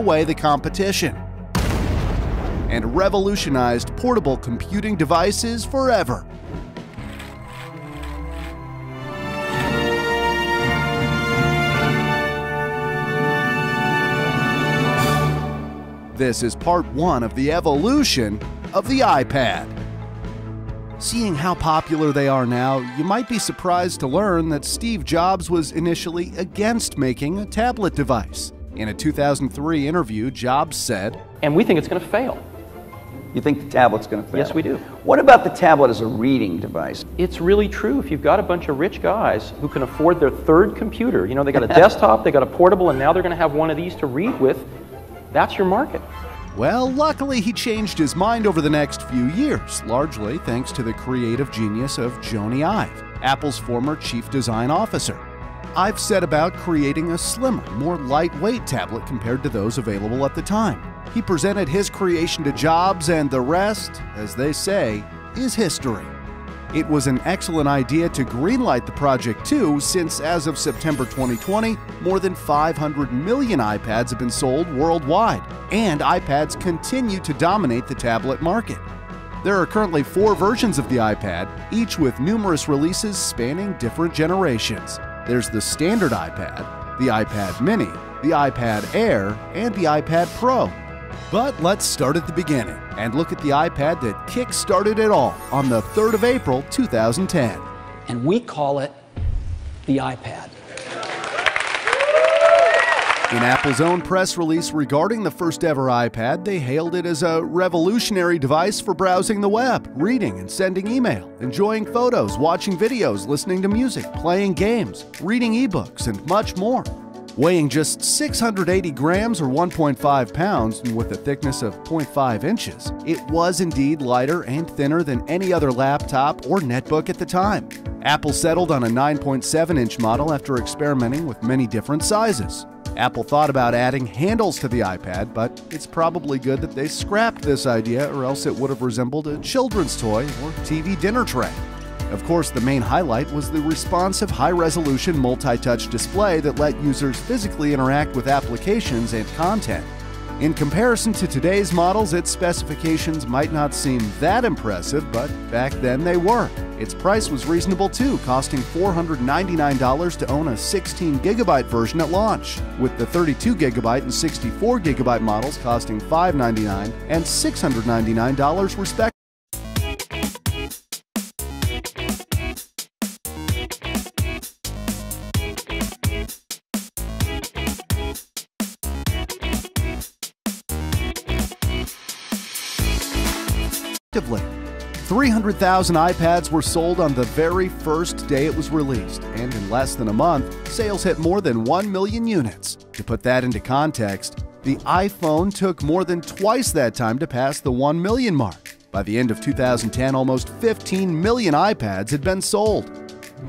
away the competition and revolutionized portable computing devices forever. This is part one of the evolution of the iPad. Seeing how popular they are now, you might be surprised to learn that Steve Jobs was initially against making a tablet device. In a 2003 interview, Jobs said, "And we think it's going to fail." You think the tablet's going to fail? Yes, we do. What about the tablet as a reading device? It's really true. If you've got a bunch of rich guys who can afford their third computer, you know, they got a desktop, they got a portable, and now they're going to have one of these to read with, that's your market. Well, luckily he changed his mind over the next few years, largely thanks to the creative genius of Jony Ive, Apple's former chief design officer. Ive set about creating a slimmer, more lightweight tablet compared to those available at the time. He presented his creation to Jobs, and the rest, as they say, is history. It was an excellent idea to greenlight the project too, since as of September 2020, more than 500 million iPads have been sold worldwide, and iPads continue to dominate the tablet market. There are currently 4 versions of the iPad, each with numerous releases spanning different generations. There's the standard iPad, the iPad mini, the iPad Air, and the iPad Pro. But let's start at the beginning and look at the iPad that kick-started it all on the 3rd of April, 2010. And we call it the iPad. In Apple's own press release regarding the first ever iPad, they hailed it as a revolutionary device for browsing the web, reading and sending email, enjoying photos, watching videos, listening to music, playing games, reading ebooks, and much more. Weighing just 680 grams or 1.5 pounds and with a thickness of 0.5 inches, it was indeed lighter and thinner than any other laptop or netbook at the time. Apple settled on a 9.7-inch model after experimenting with many different sizes. Apple thought about adding handles to the iPad, but it's probably good that they scrapped this idea, or else it would have resembled a children's toy or TV dinner tray. Of course, the main highlight was the responsive high-resolution multi-touch display that let users physically interact with applications and content. In comparison to today's models, its specifications might not seem that impressive, but back then they were. Its price was reasonable too, costing $499 to own a 16GB version at launch, with the 32GB and 64GB models costing $599 and $699 respectively. Effectively. 300,000 iPads were sold on the very first day it was released, and in less than a month, sales hit more than 1 million units. To put that into context, the iPhone took more than twice that time to pass the 1 million mark. By the end of 2010, almost 15 million iPads had been sold.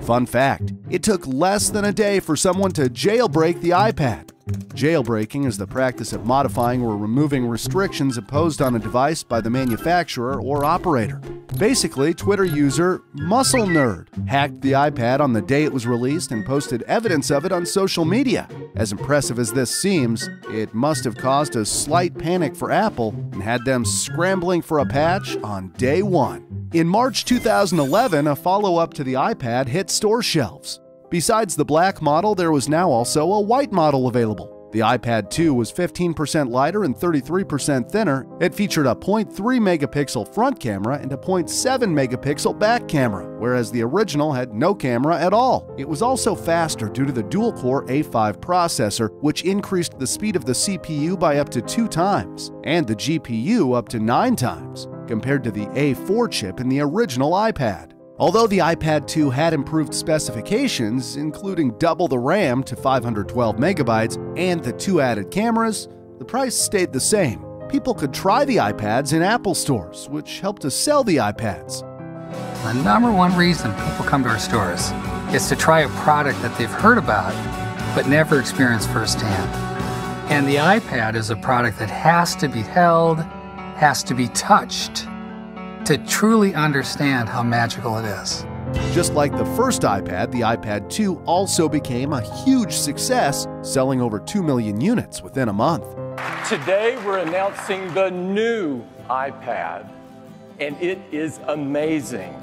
Fun fact, it took less than a day for someone to jailbreak the iPad. Jailbreaking is the practice of modifying or removing restrictions imposed on a device by the manufacturer or operator. Basically, Twitter user Muscle Nerd hacked the iPad on the day it was released and posted evidence of it on social media. As impressive as this seems, it must have caused a slight panic for Apple and had them scrambling for a patch on day one. In March 2011, a follow-up to the iPad hit store shelves. Besides the black model, there was now also a white model available. The iPad 2 was 15% lighter and 33% thinner. It featured a 0.3 megapixel front camera and a 0.7 megapixel back camera, whereas the original had no camera at all. It was also faster due to the dual-core A5 processor, which increased the speed of the CPU by up to 2 times, and the GPU up to 9 times, compared to the A4 chip in the original iPad. Although the iPad 2 had improved specifications, including double the RAM to 512 megabytes and the 2 added cameras, the price stayed the same. People could try the iPads in Apple stores, which helped to sell the iPads. The number one reason people come to our stores is to try a product that they've heard about but never experienced firsthand. And the iPad is a product that has to be held, has to be touched, to truly understand how magical it is. Just like the first iPad, the iPad 2 also became a huge success, selling over 2 million units within a month. Today we're announcing the new iPad, and it is amazing.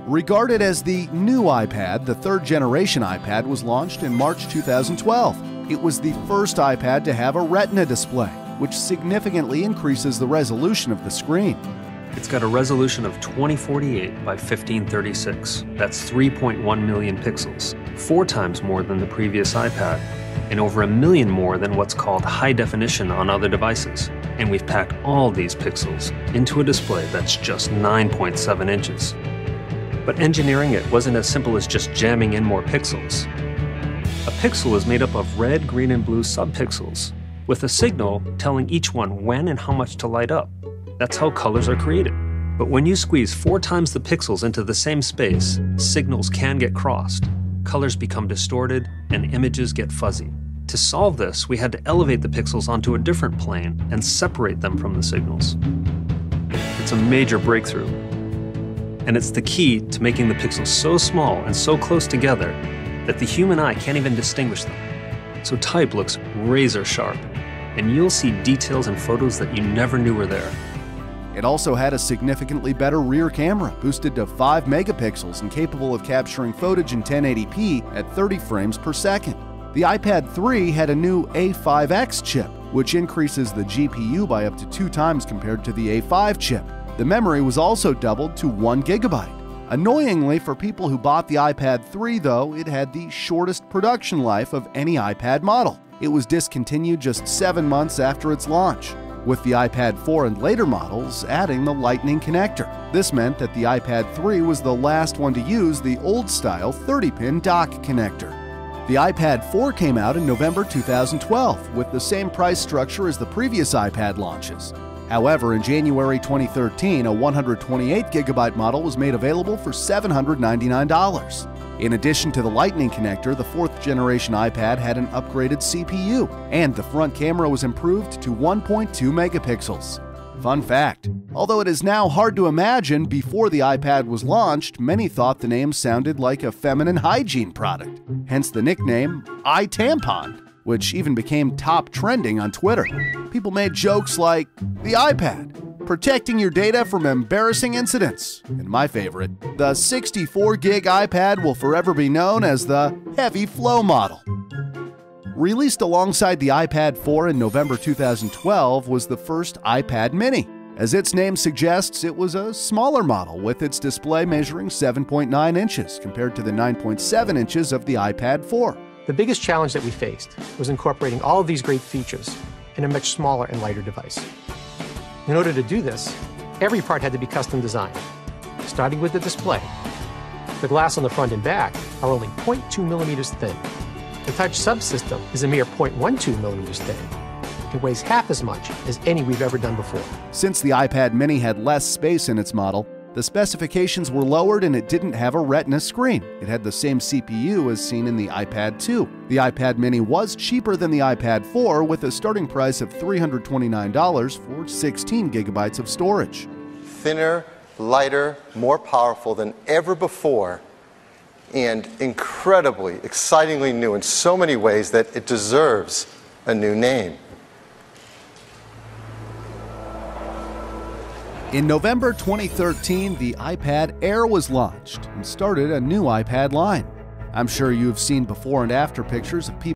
Regarded as the new iPad, the third generation iPad was launched in March 2012. It was the first iPad to have a Retina display, which significantly increases the resolution of the screen. It's got a resolution of 2048 by 1536. That's 3.1 million pixels, 4 times more than the previous iPad, and over 1 million more than what's called high definition on other devices. And we've packed all these pixels into a display that's just 9.7 inches. But engineering it wasn't as simple as just jamming in more pixels. A pixel is made up of red, green, and blue subpixels, with a signal telling each one when and how much to light up. That's how colors are created. But when you squeeze 4 times the pixels into the same space, signals can get crossed. Colors become distorted, and images get fuzzy. To solve this, we had to elevate the pixels onto a different plane and separate them from the signals. It's a major breakthrough. And it's the key to making the pixels so small and so close together that the human eye can't even distinguish them. So type looks razor sharp, and you'll see details in photos that you never knew were there. It also had a significantly better rear camera, boosted to 5 megapixels and capable of capturing footage in 1080p at 30 frames per second. The iPad 3 had a new A5X chip, which increases the GPU by up to 2 times compared to the A5 chip. The memory was also doubled to 1 gigabyte. Annoyingly for people who bought the iPad 3, though, it had the shortest production life of any iPad model. It was discontinued just 7 months after its launch, with the iPad 4 and later models adding the Lightning connector. This meant that the iPad 3 was the last one to use the old-style 30-pin dock connector. The iPad 4 came out in November 2012 with the same price structure as the previous iPad launches. However, in January 2013, a 128GB model was made available for $799. In addition to the Lightning connector, the 4th generation iPad had an upgraded CPU, and the front camera was improved to 1.2 megapixels. Fun fact: although it is now hard to imagine, before the iPad was launched, many thought the name sounded like a feminine hygiene product, hence the nickname iTampon, which even became top trending on Twitter. People made jokes like, "The iPad, protecting your data from embarrassing incidents." And my favorite, the 64-gig iPad will forever be known as the Heavy Flow model. Released alongside the iPad 4 in November 2012 was the first iPad mini. As its name suggests, it was a smaller model with its display measuring 7.9 inches compared to the 9.7 inches of the iPad 4. The biggest challenge that we faced was incorporating all of these great features in a much smaller and lighter device. In order to do this, every part had to be custom designed, starting with the display. The glass on the front and back are only 0.2 millimeters thin. The touch subsystem is a mere 0.12 millimeters thin. It weighs half as much as any we've ever done before. Since the iPad mini had less space in its model, the specifications were lowered and it didn't have a Retina screen. It had the same CPU as seen in the iPad 2. The iPad mini was cheaper than the iPad 4 with a starting price of $329 for 16 gigabytes of storage. Thinner, lighter, more powerful than ever before, and incredibly, excitingly new in so many ways that it deserves a new name. In November 2013, the iPad Air was launched and started a new iPad line. I'm sure you've seen before and after pictures of people